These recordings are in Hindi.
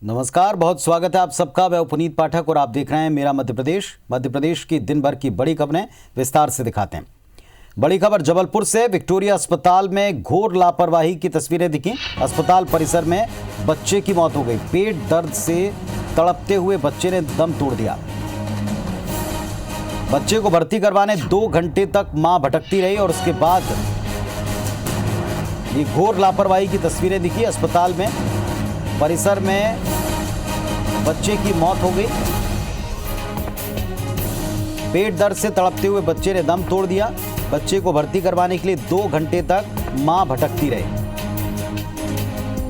नमस्कार, बहुत स्वागत है आप सबका। मैं पुनीत पाठक और आप देख रहे हैं मेरा मध्य प्रदेश की दिन भर की बड़ी खबरें विस्तार से दिखाते हैं। बड़ी खबर जबलपुर से। विक्टोरिया अस्पताल में घोर लापरवाही की तस्वीरें दिखी। अस्पताल परिसर में बच्चे की मौत हो गई। पेट दर्द से तड़पते हुए बच्चे ने दम तोड़ दिया। बच्चे को भर्ती करवाने 2 घंटे तक मां भटकती रही और उसके बाद ये घोर लापरवाही की तस्वीरें दिखी। अस्पताल में परिसर में बच्चे की मौत हो गई। पेट दर्द से तड़पते हुए बच्चे ने दम तोड़ दिया। बच्चे को भर्ती करवाने के लिए 2 घंटे तक मां भटकती रही।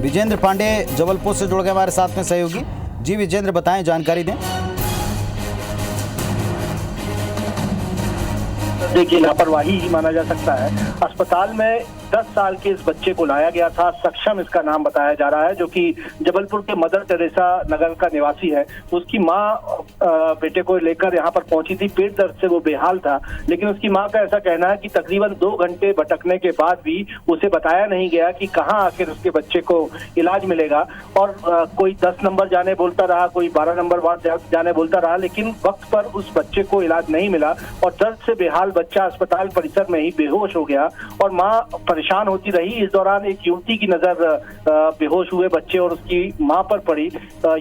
विजेंद्र पांडे जबलपुर से जुड़ गए हमारे साथ में सहयोगी। जी विजेंद्र, बताएं, जानकारी दें। देखिए, लापरवाही ही माना जा सकता है। अस्पताल में 10 साल के इस बच्चे को लाया गया था। सक्षम इसका नाम बताया जा रहा है, जो कि जबलपुर के मदर टेरेसा नगर का निवासी है। उसकी मां बेटे को लेकर यहाँ पर पहुंची थी। पेट दर्द से वो बेहाल था, लेकिन उसकी मां का ऐसा कहना है कि तकरीबन 2 घंटे भटकने के बाद भी उसे बताया नहीं गया कि कहाँ आखिर उसके बच्चे को इलाज मिलेगा। और कोई 10 नंबर जाने बोलता रहा, कोई 12 नंबर वार्ड जाने बोलता रहा, लेकिन वक्त पर उस बच्चे को इलाज नहीं मिला और दर्द से बेहाल बच्चा अस्पताल परिसर में ही बेहोश हो गया और मां परेशान होती रही। इस दौरान एक युवती की नजर बेहोश हुए बच्चे और उसकी मां पर पड़ी।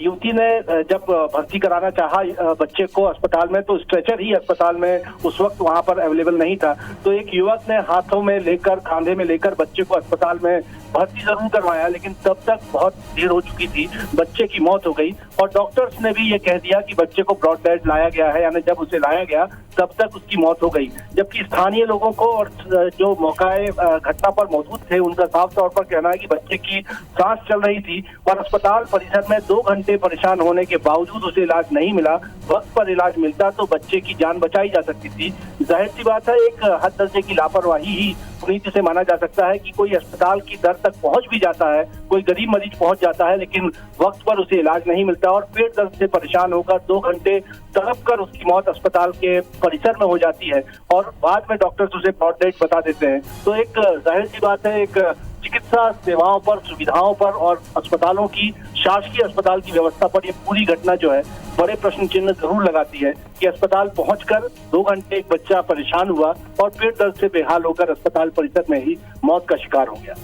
युवती ने जब भर्ती कराना चाहा बच्चे को अस्पताल में, तो स्ट्रेचर ही अस्पताल में उस वक्त वहां पर अवेलेबल नहीं था। तो एक युवक ने हाथों में लेकर, कांधे में लेकर बच्चे को अस्पताल में भर्ती जरूर करवाया, लेकिन तब तक बहुत देर हो चुकी थी। बच्चे की मौत हो गई और डॉक्टर्स ने भी ये कह दिया कि बच्चे को ब्रॉड डेड लाया गया है, यानी जब उसे लाया गया तब तक उसकी मौत हो गई। जबकि स्थानीय लोगों को और जो मौकाए घटना पर मौजूद थे, उनका साफ तौर पर कहना है कि बच्चे की सांस चल रही थी और अस्पताल परिसर में 2 घंटे परेशान होने के बावजूद उसे इलाज नहीं मिला। वक्त पर इलाज मिलता तो बच्चे की जान बचाई जा सकती थी। जाहिर सी बात है, एक हद दर्जे की लापरवाही ही पुनीत से माना जा सकता है कि कोई अस्पताल की दर तक पहुंच भी जाता है, कोई गरीब मरीज पहुंच जाता है, लेकिन वक्त पर उसे इलाज नहीं मिलता और पेट दर्द से परेशान होकर 2 घंटे तड़प कर उसकी मौत अस्पताल के परिसर में हो जाती है और बाद में डॉक्टर्स उसे ब्रॉड डेड बता देते हैं। तो एक जाहिर सी बात है, एक चिकित्सा सेवाओं पर, सुविधाओं पर और अस्पतालों की, शासकीय अस्पताल की व्यवस्था पर ये पूरी घटना जो है बड़े प्रश्न चिन्ह जरूर लगाती है कि अस्पताल पहुंचकर 2 घंटे एक बच्चा परेशान हुआ और पेट दर्द से बेहाल होकर अस्पताल परिसर में ही मौत का शिकार हो गया।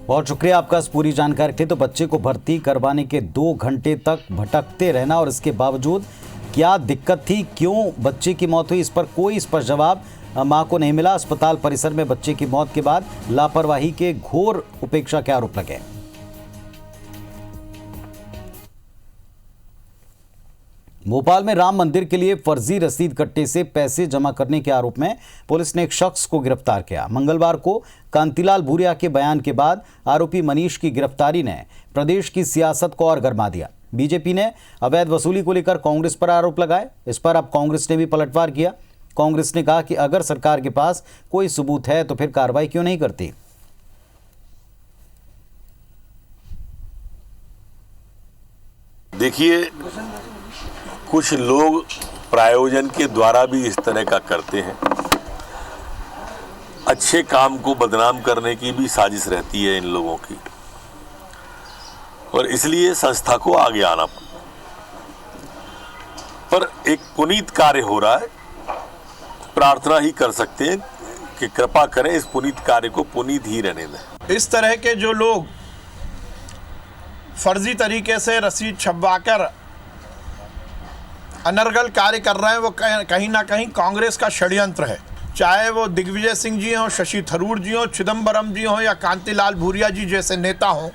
बहुत शुक्रिया आपका इस पूरी जानकारी के लिए। तो बच्चे को भर्ती करवाने के 2 घंटे तक भटकते रहना और इसके बावजूद क्या दिक्कत थी, क्यों बच्चे की मौत हुई, इस पर कोई स्पष्ट जवाब मां को नहीं मिला। अस्पताल परिसर में बच्चे की मौत के बाद लापरवाही के घोर उपेक्षा के आरोप लगे। भोपाल में राम मंदिर के लिए फर्जी रसीद कट्टे से पैसे जमा करने के आरोप में पुलिस ने एक शख्स को गिरफ्तार किया। मंगलवार को कांतिलाल भूरिया के बयान के बाद आरोपी मनीष की गिरफ्तारी ने प्रदेश की सियासत को और गरमा दिया। बीजेपी ने अवैध वसूली को लेकर कांग्रेस पर आरोप लगाए। इस पर अब कांग्रेस ने भी पलटवार किया। कांग्रेस ने कहा कि अगर सरकार के पास कोई सबूत है तो फिर कार्रवाई क्यों नहीं करती। देखिए, कुछ लोग प्रायोजन के द्वारा भी इस तरह का करते हैं। अच्छे काम को बदनाम करने की भी साजिश रहती है इन लोगों की और इसलिए संस्था को आगे आना पर एक पुनीत कार्य हो रहा है। प्रार्थना ही कर सकते हैं कि कृपा करें, इस पुनीत कार्य को पुनीत ही रहने दें। इस तरह के जो लोग फर्जी तरीके से रसीद छपवाकर अनर्गल कार्य कर रहे हैं, वो कहीं ना कहीं कांग्रेस का षड्यंत्र है। चाहे वो दिग्विजय सिंह जी हों, शशि थरूर जी हों, चिदम्बरम जी हों या कांतिलाल भूरिया जी जैसे नेता हों,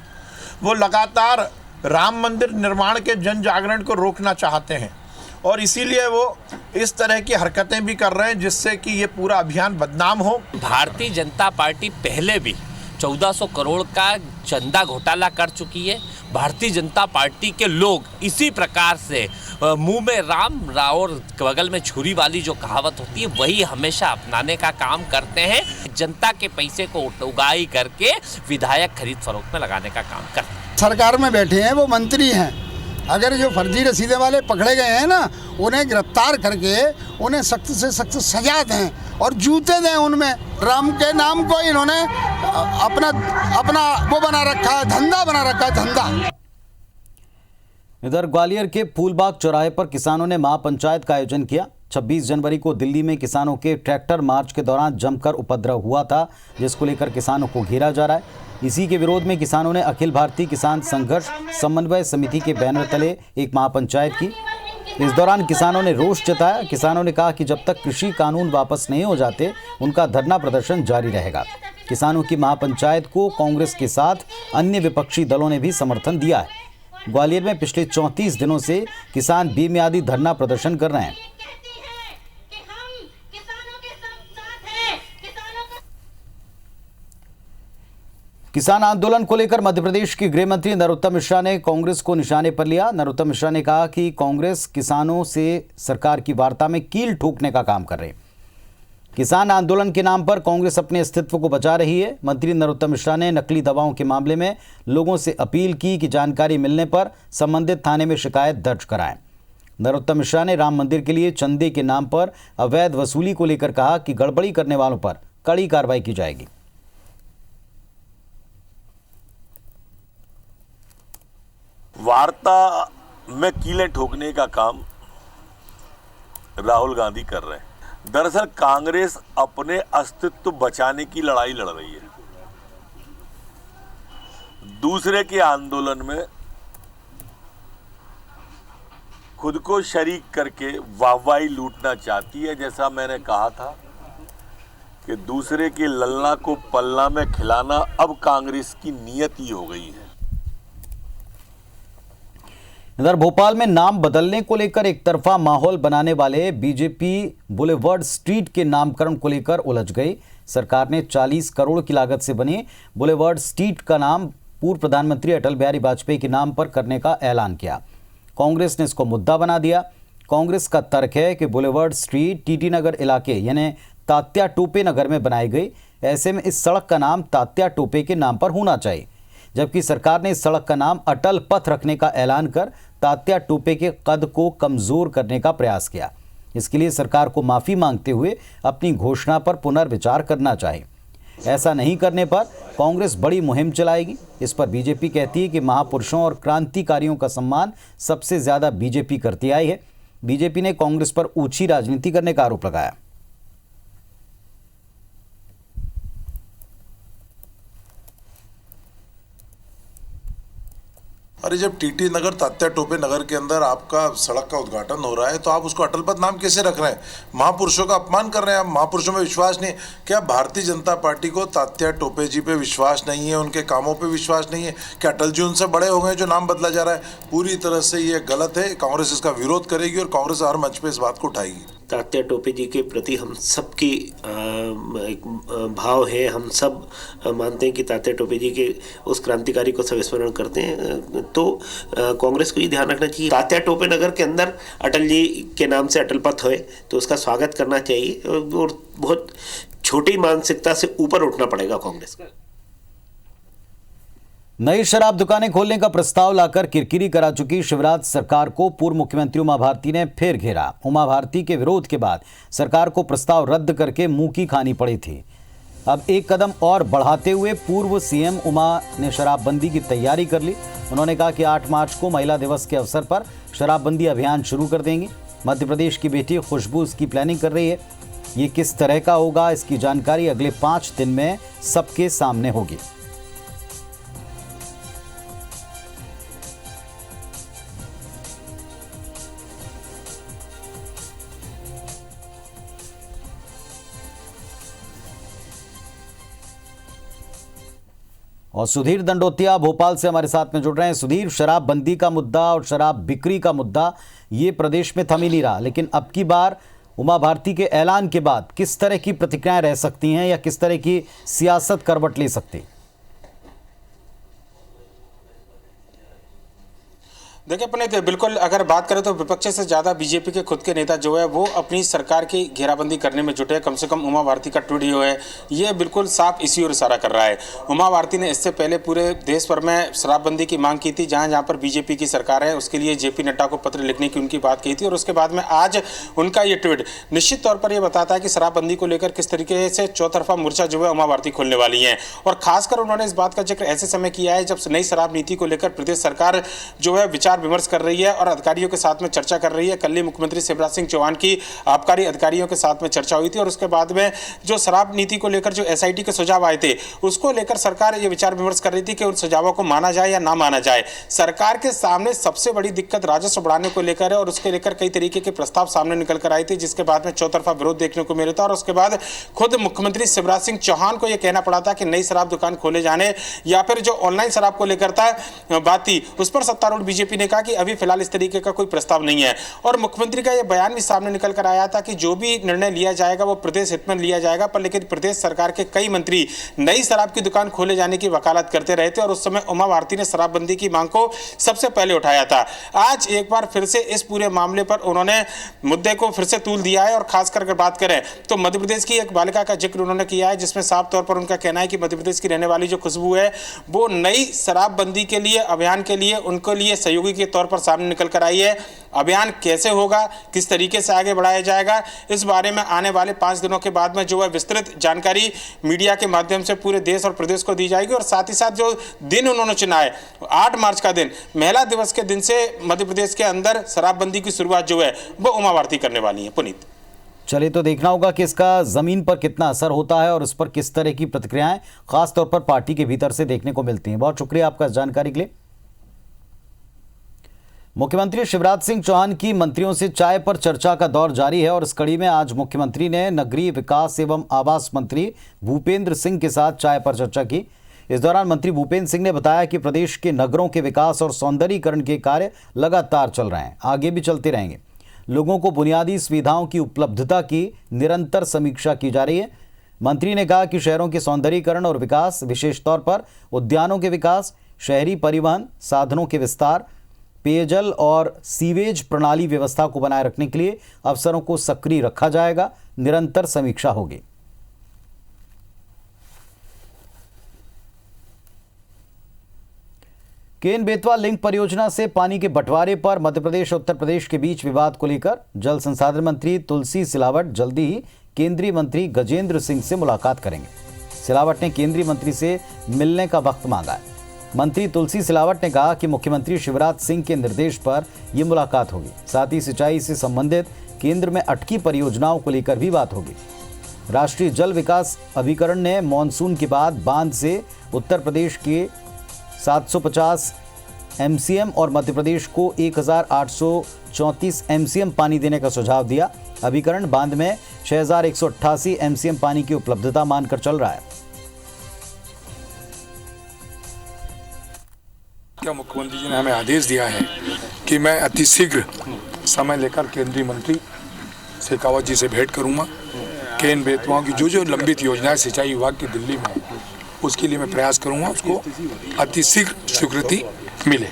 वो लगातार राम मंदिर निर्माण के जन जागरण को रोकना चाहते हैं और इसीलिए वो इस तरह की हरकतें भी कर रहे हैं जिससे कि ये पूरा अभियान बदनाम हो। भारतीय जनता पार्टी पहले भी 1400 करोड़ का चंदा घोटाला कर चुकी है। भारतीय जनता पार्टी के लोग इसी प्रकार से मुंह में राम और बगल में छुरी वाली जो कहावत होती है, वही हमेशा अपनाने का काम करते हैं। जनता के पैसे को उगाही करके विधायक खरीद फरोख्त में लगाने का काम करते हैं। सरकार में बैठे हैं, वो मंत्री हैं। अगर जो फर्जी रसीदें वाले पकड़े गए हैं ना, उन्हें गिरफ्तार करके उन्हें सख्त से सख्त सजा दें और जूते दें उनमें। राम के नाम को इन्होंने अपना अपना वो बना रखा है, धंधा बना रखा है, धंधा। इधर ग्वालियर के फूलबाग चौराहे पर किसानों ने महापंचायत का आयोजन किया। 26 जनवरी को दिल्ली में किसानों के ट्रैक्टर मार्च के दौरान जमकर उपद्रव हुआ था, जिसको लेकर किसानों को घेरा जा रहा है। इसी के विरोध में किसानों ने अखिल भारतीय किसान संघर्ष समन्वय समिति के बैनर तले एक महापंचायत की। इस दौरान किसानों ने रोष जताया। किसानों ने कहा कि जब तक कृषि कानून वापस नहीं हो जाते, उनका धरना प्रदर्शन जारी रहेगा। किसानों की महापंचायत को कांग्रेस के साथ अन्य विपक्षी दलों ने भी समर्थन दिया है। ग्वालियर में पिछले 34 दिनों से किसान बेमियादी धरना प्रदर्शन कर रहे हैं। किसान आंदोलन को लेकर मध्य प्रदेश के गृह मंत्री नरोत्तम मिश्रा ने कांग्रेस को निशाने पर लिया। नरोत्तम मिश्रा ने कहा कि कांग्रेस किसानों से सरकार की वार्ता में कील ठोकने का काम कर रही है। किसान आंदोलन के नाम पर कांग्रेस अपने अस्तित्व को बचा रही है। मंत्री नरोत्तम मिश्रा ने नकली दवाओं के मामले में लोगों से अपील की कि जानकारी मिलने पर संबंधित थाने में शिकायत दर्ज कराएं। नरोत्तम मिश्रा ने राम मंदिर के लिए चंदे के नाम पर अवैध वसूली को लेकर कहा कि गड़बड़ी करने वालों पर कड़ी कार्रवाई की जाएगी। वार्ता में कीलें ठोकने का काम राहुल गांधी कर रहे हैं। दरअसल कांग्रेस अपने अस्तित्व बचाने की लड़ाई लड़ रही है। दूसरे के आंदोलन में खुद को शरीक करके वाहवाही लूटना चाहती है। जैसा मैंने कहा था कि दूसरे के लल्ला को पल्ला में खिलाना अब कांग्रेस की नियत ही हो गई है। इधर भोपाल में नाम बदलने को लेकर एक तरफा माहौल बनाने वाले बीजेपी बुलेवर्ड स्ट्रीट के नामकरण को लेकर उलझ गई। सरकार ने 40 करोड़ की लागत से बने बुलेवर्ड स्ट्रीट का नाम पूर्व प्रधानमंत्री अटल बिहारी वाजपेयी के नाम पर करने का ऐलान किया। कांग्रेस ने इसको मुद्दा बना दिया। कांग्रेस का तर्क है कि बुलेवर्ड स्ट्रीट टीटी नगर इलाके यानी तात्या टोपे नगर में बनाई गई। ऐसे में इस सड़क का नाम तात्या टोपे के नाम पर होना चाहिए, जबकि सरकार ने इस सड़क का नाम अटल पथ रखने का ऐलान कर तात्या टोपे के कद को कमजोर करने का प्रयास किया। इसके लिए सरकार को माफी मांगते हुए अपनी घोषणा पर पुनर्विचार करना चाहिए। ऐसा नहीं करने पर कांग्रेस बड़ी मुहिम चलाएगी। इस पर बीजेपी कहती है कि महापुरुषों और क्रांतिकारियों का सम्मान सबसे ज्यादा बीजेपी करती आई है। बीजेपी ने कांग्रेस पर ऊंची राजनीति करने का आरोप लगाया। अरे जब टीटी नगर तात्या टोपे नगर के अंदर आपका सड़क का उद्घाटन हो रहा है तो आप उसको अटल पथ नाम कैसे रख रहे हैं? महापुरुषों का अपमान कर रहे हैं आप। महापुरुषों में विश्वास नहीं। क्या भारतीय जनता पार्टी को तात्या टोपे जी पे विश्वास नहीं है, उनके कामों पे विश्वास नहीं है? क्या अटल जी उनसे बड़े हो गए जो नाम बदला जा रहा है? पूरी तरह से ये गलत है। कांग्रेस इसका विरोध करेगी और कांग्रेस हर मंच पे इस बात को उठाएगी। तात्या टोपे जी के प्रति हम सबकी एक भाव है। हम सब मानते हैं कि तात्या टोपे जी के उस क्रांतिकारी को सब स्मरण करते हैं। तो कांग्रेस को ये ध्यान रखना चाहिए, तात्या टोपे नगर के अंदर अटल जी के नाम से अटल पथ होए तो उसका स्वागत करना चाहिए। और बहुत छोटी मानसिकता से ऊपर उठना पड़ेगा कांग्रेस का। नई शराब दुकानें खोलने का प्रस्ताव लाकर किरकिरी करा चुकी शिवराज सरकार को पूर्व मुख्यमंत्री उमा भारती ने फिर घेरा। उमा भारती के विरोध के बाद सरकार को प्रस्ताव रद्द करके मुंह की खानी पड़ी थी। अब एक कदम और बढ़ाते हुए पूर्व सीएम उमा ने शराबबंदी की तैयारी कर ली। उन्होंने कहा कि 8 मार्च को महिला दिवस के अवसर पर शराबबंदी अभियान शुरू कर देंगी। मध्य प्रदेश की बेटी खुशबू इसकी प्लानिंग कर रही है। ये किस तरह का होगा, इसकी जानकारी अगले 5 दिन में सबके सामने होगी। और सुधीर दंडोतिया भोपाल से हमारे साथ में जुड़ रहे हैं। सुधीर, शराबबंदी का मुद्दा और शराब बिक्री का मुद्दा ये प्रदेश में थम ही नहीं रहा, लेकिन अब की बार उमा भारती के ऐलान के बाद किस तरह की प्रतिक्रियाएं रह सकती हैं या किस तरह की सियासत करवट ले सकती? देखिए पुनीत, बिल्कुल अगर बात करें तो विपक्ष से ज़्यादा बीजेपी के खुद के नेता जो है वो अपनी सरकार की घेराबंदी करने में जुटे हैं। कम से कम उमा भारती का ट्वीट जो है ये बिल्कुल साफ इसी ओर इशारा कर रहा है। उमा भारती ने इससे पहले पूरे देश भर में शराबबंदी की मांग की थी, जहां पर बीजेपी की सरकार है उसके लिए जेपी नड्डा को पत्र लिखने की उनकी बात की थी, और उसके बाद में आज उनका ये ट्वीट निश्चित तौर पर यह बताता है कि शराबबंदी को लेकर किस तरीके से चौतरफा मोर्चा जो है उमा भारती खोलने वाली है। और खासकर उन्होंने इस बात का जिक्र ऐसे समय किया है जब नई शराब नीति को लेकर प्रदेश सरकार जो है विचार विमर्श कर रही है और अधिकारियों के साथ में चर्चा कर रही है। कल ही मुख्यमंत्री शिवराज सिंह चौहान की आबकारी अधिकारियों के साथ में चर्चा हुई थी, और उसके बाद में जो शराब नीति को लेकर जो एसआईटी के सुझाव आए थे उसको लेकर सरकार ये विचार विमर्श कर रही थी कि उन सुझावों को माना जाए या ना माना जाए। सरकार के सामने सबसे बड़ी दिक्कत राजस्व बढ़ाने को लेकर है, और उसके लेकर कई तरीके के प्रस्ताव सामने निकल कर आए थे, जिसके बाद में चौतरफा विरोध देखने को मिला था। और उसके बाद खुद मुख्यमंत्री शिवराज सिंह चौहान को यह कहना पड़ा था कि नई शराब दुकान खोले जाने या फिर जो ऑनलाइन शराब को लेकर था बात थी, उस पर सत्तारूढ़ बीजेपी ने कहा कि अभी फिलहाल इस तरीके का कोई प्रस्ताव नहीं है। और मुख्यमंत्री का यह बयान भी सामने निकल कर आया था कि जो भी निर्णय लिया जाएगा वो प्रदेश हित में लिया जाएगा, पर लेकिन प्रदेश सरकार के कई मंत्री नई शराब की दुकान खोले जाने की वकालत करते रहे थे, और उस समय उमा भारती ने शराबबंदी की मांग को सबसे पहले उठाया था। आज एक बार फिर से इस पूरे मामले पर उन्होंने मुद्दे को फिर से तूल दिया है, और खासकर अगर बात करें तो मध्य प्रदेश की एक बालिका का जिक्र उन्होंने किया है, जिसमें साफ तौर पर उनका कहना है कि मध्य प्रदेश की रहने वाली जो खुशबू है वो नई शराबबंदी के लिए अभियान के लिए उनके लिए सहयोगी के तौर पर सामने निकल कर आई है। अभियान कैसे होगा, किस तरीके से आगे बढ़ाया जाएगा, इस बारे में आने वाले 5 दिनों के बाद में जो है विस्तृत जानकारी मीडिया के माध्यम से पूरे देश और प्रदेश को दी जाएगी। और साथ ही साथ जो दिन उन्होंने चुना है 8 मार्च का दिन, महिला दिवस के दिन से मध्य प्रदेश के अंदर शराबबंदी की शुरुआत जो है वो उमा भारती करने वाली है। पुनीत, चलिए तो देखना होगा कि इसका ज़मीन पर कितना असर होता है और उस पर किस तरह की प्रतिक्रियाएं खासतौर पर पार्टी के भीतर से देखने को मिलती हैं। बहुत शुक्रिया आपका इस जानकारी के लिए। मुख्यमंत्री शिवराज सिंह चौहान की मंत्रियों से चाय पर चर्चा का दौर जारी है, और इस कड़ी में आज मुख्यमंत्री ने नगरीय विकास एवं आवास मंत्री भूपेंद्र सिंह के साथ चाय पर चर्चा की। इस दौरान मंत्री भूपेंद्र सिंह ने बताया कि प्रदेश के नगरों के विकास और सौंदर्यीकरण के कार्य लगातार चल रहे हैं, आगे भी चलते रहेंगे। लोगों को बुनियादी सुविधाओं की उपलब्धता की निरंतर समीक्षा की जा रही है। मंत्री ने कहा कि शहरों के सौंदर्यीकरण और विकास, विशेष तौर पर उद्यानों के विकास, शहरी परिवहन साधनों के विस्तार, पेयजल और सीवेज प्रणाली व्यवस्था को बनाए रखने के लिए अफसरों को सक्रिय रखा जाएगा, निरंतर समीक्षा होगी। केन बेतवा लिंक परियोजना से पानी के बंटवारे पर मध्य प्रदेश और उत्तर प्रदेश के बीच विवाद को लेकर जल संसाधन मंत्री तुलसी सिलावट जल्दी ही केंद्रीय मंत्री गजेंद्र सिंह से मुलाकात करेंगे। सिलावट ने केंद्रीय मंत्री से मिलने का वक्त मांगा है। मंत्री तुलसी सिलावट ने कहा कि मुख्यमंत्री शिवराज सिंह के निर्देश पर यह मुलाकात होगी। साथ ही सिंचाई से संबंधित केंद्र में अटकी परियोजनाओं को लेकर भी बात होगी। राष्ट्रीय जल विकास अभिकरण ने मानसून के बाद बांध से उत्तर प्रदेश के 750 एमसीएम और मध्य प्रदेश को 1834 एमसीएम पानी देने का सुझाव दिया। अभिकरण बांध में 6188 एमसीएम पानी की उपलब्धता मानकर चल रहा है। क्या मुख्यमंत्री जी ने हमें आदेश दिया है कि मैं अतिशीघ्र समय लेकर केंद्रीय मंत्री शेखावत जी से भेंट करूंगा। केन बेतवाओं की जो लंबित योजनाएं सिंचाई विभाग की दिल्ली में, उसके लिए मैं प्रयास करूंगा उसको अतिशीघ्र स्वीकृति मिले।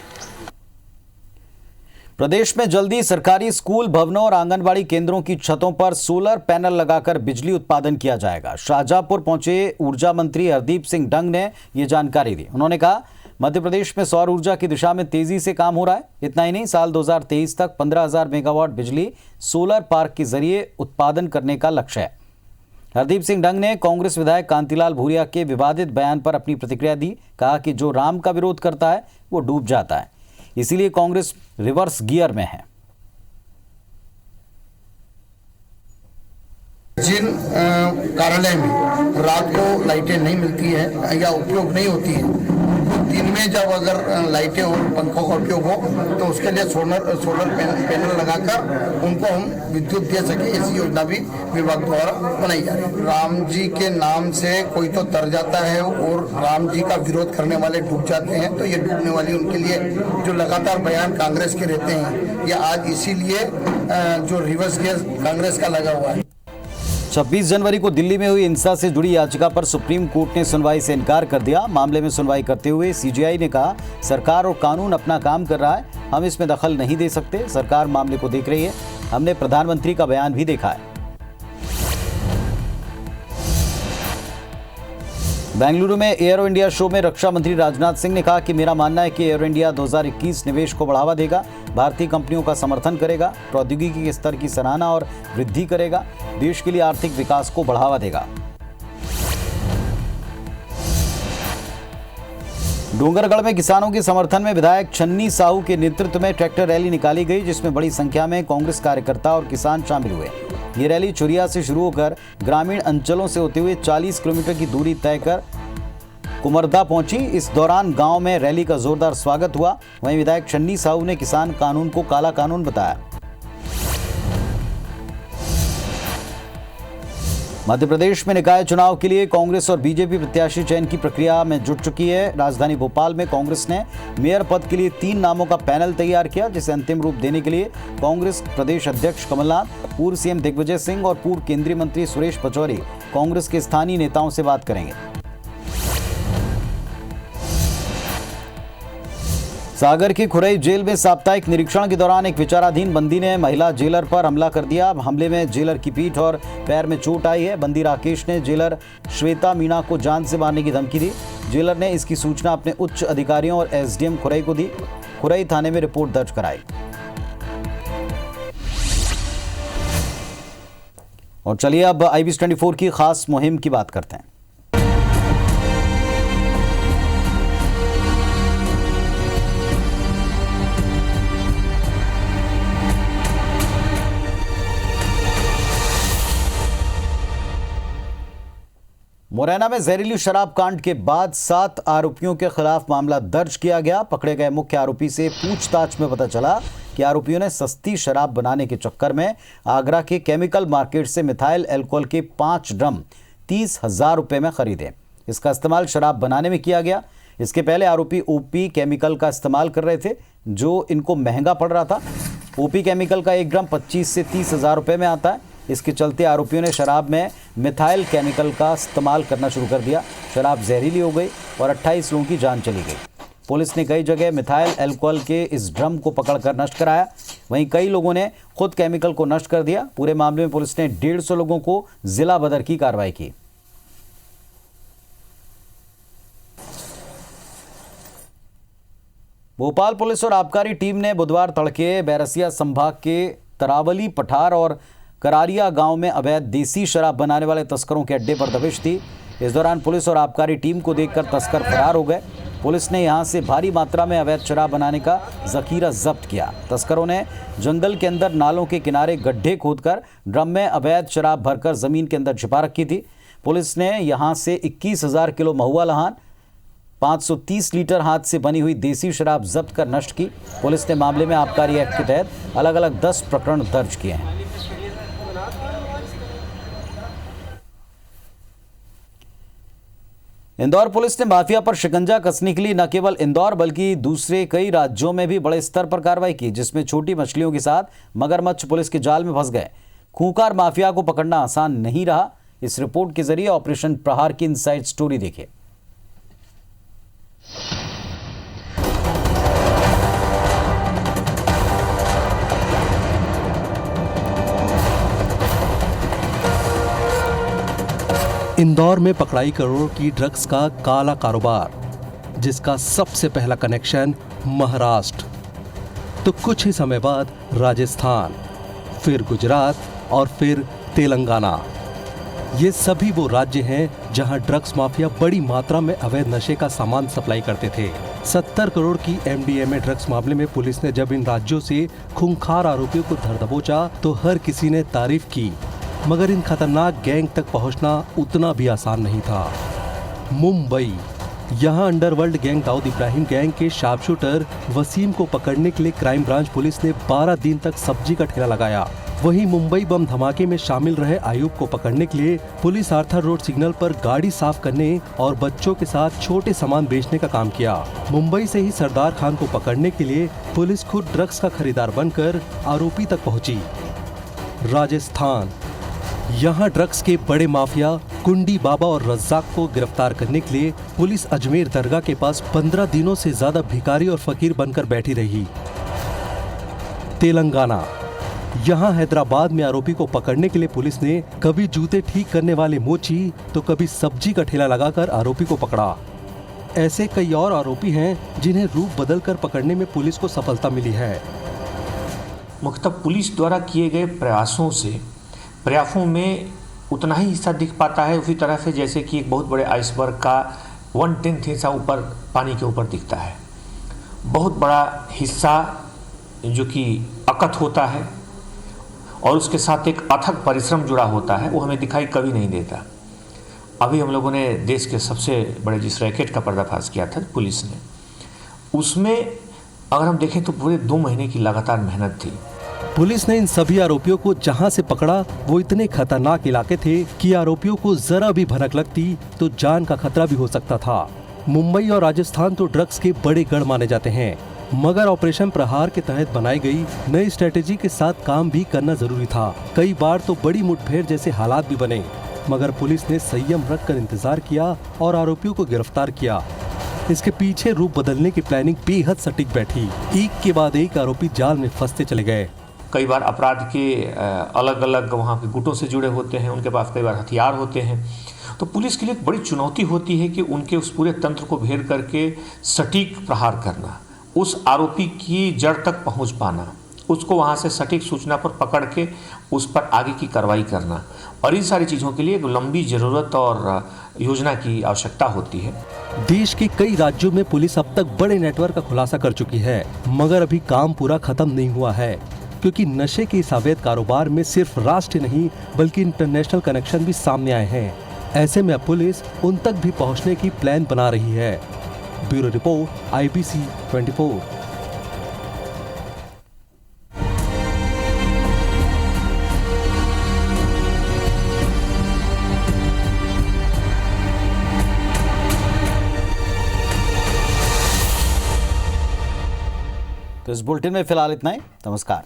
प्रदेश में जल्दी सरकारी स्कूल भवनों और आंगनबाड़ी केंद्रों की छतों पर सोलर पैनल लगाकर बिजली उत्पादन किया जाएगा। शाहजहांपुर पहुंचे ऊर्जा मंत्री हरदीप सिंह डंग ने ये जानकारी दी। उन्होंने कहा, मध्य प्रदेश में सौर ऊर्जा की दिशा में तेजी से काम हो रहा है। इतना ही नहीं, साल 2023 तक 15,000 मेगावाट बिजली सोलर पार्क के जरिए उत्पादन करने का लक्ष्य है। हरदीप सिंह डंग ने कांग्रेस विधायक कांतिलाल भूरिया के विवादित बयान पर अपनी प्रतिक्रिया दी। कहा कि जो राम का विरोध करता है वो डूब जाता है, इसीलिए कांग्रेस रिवर्स गियर में है। जिन कार्यालय में रात को लाइटें नहीं मिलती है या उपयोग नहीं होती है, दिन में जब अगर लाइटें और पंखों का उपयोग हो तो उसके लिए सोलर पैनल लगाकर उनको हम विद्युत दे सके, ऐसी योजना भी विभाग द्वारा बनाई जा रही है। राम जी के नाम से कोई तो तर जाता है और राम जी का विरोध करने वाले डूब जाते हैं, तो ये डूबने वाली उनके लिए जो लगातार बयान कांग्रेस के रहते हैं, ये आज इसीलिए जो रिवर्स गियर कांग्रेस का लगा हुआ है। 26 जनवरी को दिल्ली में हुई हिंसा से जुड़ी याचिका पर सुप्रीम कोर्ट ने सुनवाई से इनकार कर दिया। मामले में सुनवाई करते हुए सीजेआई ने कहा, सरकार और कानून अपना काम कर रहा है, हम इसमें दखल नहीं दे सकते। सरकार मामले को देख रही है। हमने प्रधानमंत्री का बयान भी देखा है। बेंगलुरु में एरो इंडिया शो में रक्षा मंत्री राजनाथ सिंह ने कहा कि मेरा मानना है कि एरो इंडिया 2021 निवेश को बढ़ावा देगा, भारतीय कंपनियों का समर्थन करेगा, प्रौद्योगिकी के स्तर की सराहना और वृद्धि करेगा, देश के लिए आर्थिक विकास को बढ़ावा देगा। डोंगरगढ़ में किसानों के समर्थन में विधायक छन्नी साहू के नेतृत्व में ट्रैक्टर रैली निकाली गई, जिसमें बड़ी संख्या में कांग्रेस कार्यकर्ता और किसान शामिल हुए। ये रैली चुरिया से शुरू होकर ग्रामीण अंचलों से होते हुए 40 किलोमीटर की दूरी तय कर कुमरदा पहुंची। इस दौरान गांव में रैली का जोरदार स्वागत हुआ। वहीं विधायक छन्नी साहू ने किसान कानून को काला कानून बताया। मध्य प्रदेश में निकाय चुनाव के लिए कांग्रेस और बीजेपी प्रत्याशी चयन की प्रक्रिया में जुट चुकी है। राजधानी भोपाल में कांग्रेस ने मेयर पद के लिए 3 नामों का पैनल तैयार किया, जिसे अंतिम रूप देने के लिए कांग्रेस प्रदेश अध्यक्ष कमलनाथ, पूर्व सीएम दिग्विजय सिंह और पूर्व केंद्रीय मंत्री सुरेश पचौरी कांग्रेस के स्थानीय नेताओं से बात करेंगे। सागर की खुरई जेल में साप्ताहिक निरीक्षण के दौरान एक विचाराधीन बंदी ने महिला जेलर पर हमला कर दिया। हमले में जेलर की पीठ और पैर में चोट आई है। बंदी राकेश ने जेलर श्वेता मीणा को जान से मारने की धमकी दी। जेलर ने इसकी सूचना अपने उच्च अधिकारियों और एसडीएम खुरई को दी। खुरई थाने में रिपोर्ट दर्ज कराई। और चलिए अब IBS 24 की खास मुहिम की बात करते हैं। मुरैना में जहरीली शराब कांड के बाद 7 आरोपियों के खिलाफ मामला दर्ज किया गया। पकड़े गए मुख्य आरोपी से पूछताछ में पता चला कि आरोपियों ने सस्ती शराब बनाने के चक्कर में आगरा के केमिकल मार्केट से मिथाइल अल्कोहल के 5 ड्रम 30,000 रुपये में खरीदे। इसका इस्तेमाल शराब बनाने में किया गया। इसके पहले आरोपी ओपी केमिकल का इस्तेमाल कर रहे थे, जो इनको महंगा पड़ रहा था। ओपी केमिकल का 1 ग्राम 25 से 30,000 रुपये में आता है। इसके चलते आरोपियों ने शराब में मिथाइल केमिकल का इस्तेमाल करना शुरू कर दिया। शराब जहरीली हो गई और 28 लोगों की जान चली गई। पुलिस ने कई जगह मिथाइल अल्कोहल के इस ड्रम को पकड़कर नष्ट कराया। वहीं कई लोगों ने खुद केमिकल को नष्ट कर दिया। पूरे मामले में पुलिस ने 150 लोगों को जिला बदर की कार्रवाई की। भोपाल पुलिस और आबकारी टीम ने बुधवार तड़के बैरसिया संभाग के तरावली पठार और करारिया गांव में अवैध देसी शराब बनाने वाले तस्करों के अड्डे पर दबिश दी। इस दौरान पुलिस और आबकारी टीम को देखकर तस्कर फरार हो गए। पुलिस ने यहां से भारी मात्रा में अवैध शराब बनाने का जखीरा जब्त किया। तस्करों ने जंगल के अंदर नालों के किनारे गड्ढे खोदकर ड्रम में अवैध शराब भरकर जमीन के अंदर छिपा रखी थी। पुलिस ने यहां से 21,000 किलो महुआ लहान, 530 लीटर हाथ से बनी हुई देसी शराब जब्त कर नष्ट की। पुलिस ने मामले में आबकारी एक्ट के तहत अलग अलग 10 प्रकरण दर्ज किए हैं। इंदौर पुलिस ने माफिया पर शिकंजा कसने के लिए न केवल इंदौर बल्कि दूसरे कई राज्यों में भी बड़े स्तर पर कार्रवाई की, जिसमें छोटी मछलियों के साथ मगरमच्छ पुलिस के जाल में फंस गए। खूंखार माफिया को पकड़ना आसान नहीं रहा। इस रिपोर्ट के जरिए ऑपरेशन प्रहार की इनसाइड स्टोरी देखिए। इंदौर में पकड़ाई करोड़ों की ड्रग्स का काला कारोबार, जिसका सबसे पहला कनेक्शन महाराष्ट्र, तो कुछ ही समय बाद राजस्थान, फिर गुजरात और फिर तेलंगाना। ये सभी वो राज्य हैं जहां ड्रग्स माफिया बड़ी मात्रा में अवैध नशे का सामान सप्लाई करते थे। 70 करोड़ की MDMA ड्रग्स मामले में पुलिस ने जब इन राज्यों से खूंखार आरोपियों को धर दबोचा तो हर किसी ने तारीफ की, मगर इन खतरनाक गैंग तक पहुंचना उतना भी आसान नहीं था। मुंबई, यहां underworld gang Dawood Ibrahim gang के शार्पशूटर वसीम को पकड़ने के लिए क्राइम ब्रांच पुलिस ने 12 दिन तक सब्जी का ठेला लगाया। वहीं मुंबई बम धमाके में शामिल रहे आयुब को पकड़ने के लिए पुलिस आर्थर रोड सिग्नल पर गाड़ी साफ करने और बच्चों के साथ छोटे सामान बेचने का काम किया। मुंबई से ही सरदार खान को पकड़ने के लिए पुलिस खुद ड्रग्स का खरीदार बनकर आरोपी तक पहुंची। राजस्थान, यहाँ ड्रग्स के बड़े माफिया कुंडी बाबा और रज्जाक को गिरफ्तार करने के लिए पुलिस अजमेर दरगाह के पास 15 दिनों से ज्यादा भिखारी और फकीर बनकर बैठी रही। तेलंगाना। यहाँ हैदराबाद में आरोपी को पकड़ने के लिए पुलिस ने कभी जूते ठीक करने वाले मोची तो कभी सब्जी का ठेला लगाकर आरोपी को पकड़ा। ऐसे कई और आरोपी हैं जिन्हें रूप बदलकर पकड़ने में पुलिस को सफलता मिली है। मुख्यतः पुलिस द्वारा किए गए प्रयासों में उतना ही हिस्सा दिख पाता है, उसी तरह से जैसे कि एक बहुत बड़े आइसबर्ग का 1/10 हिस्सा ऊपर पानी के ऊपर दिखता है। बहुत बड़ा हिस्सा जो कि अकथ होता है और उसके साथ एक अथक परिश्रम जुड़ा होता है, वो हमें दिखाई कभी नहीं देता। अभी हम लोगों ने देश के सबसे बड़े जिस रैकेट का पर्दाफाश किया था पुलिस ने, उसमें अगर हम देखें तो पूरे 2 महीने की लगातार मेहनत थी। पुलिस ने इन सभी आरोपियों को जहां से पकड़ा वो इतने खतरनाक इलाके थे कि आरोपियों को जरा भी भनक लगती तो जान का खतरा भी हो सकता था। मुंबई और राजस्थान तो ड्रग्स के बड़े गढ़ माने जाते हैं, मगर ऑपरेशन प्रहार के तहत बनाई गई नई स्ट्रेटेजी के साथ काम भी करना जरूरी था। कई बार तो बड़ी मुठभेड़ जैसे हालात भी बने, मगर पुलिस ने संयम रखकर इंतजार किया और आरोपियों को गिरफ्तार किया। इसके पीछे रूप बदलने की प्लानिंग बेहद सटीक बैठी। एक के बाद एक आरोपी जाल में फंसते चले गए। कई बार अपराध के अलग अलग वहाँ के गुटों से जुड़े होते हैं, उनके पास कई बार हथियार होते हैं, तो पुलिस के लिए एक बड़ी चुनौती होती है कि उनके उस पूरे तंत्र को भेद करके सटीक प्रहार करना, उस आरोपी की जड़ तक पहुँच पाना, उसको वहाँ से सटीक सूचना पर पकड़ के उस पर आगे की कार्रवाई करना, और इन सारी चीज़ों के लिए एक लंबी ज़रूरत और योजना की आवश्यकता होती है। देश के कई राज्यों में पुलिस अब तक बड़े नेटवर्क का खुलासा कर चुकी है, मगर अभी काम पूरा खत्म नहीं हुआ है, क्योंकि नशे के इस अवैध कारोबार में सिर्फ राष्ट्रीय नहीं बल्कि इंटरनेशनल कनेक्शन भी सामने आए हैं। ऐसे में अब पुलिस उन तक भी पहुंचने की प्लान बना रही है। Bureau report, IBC 24। तो इस बुलेटिन में फिलहाल इतना ही। नमस्कार।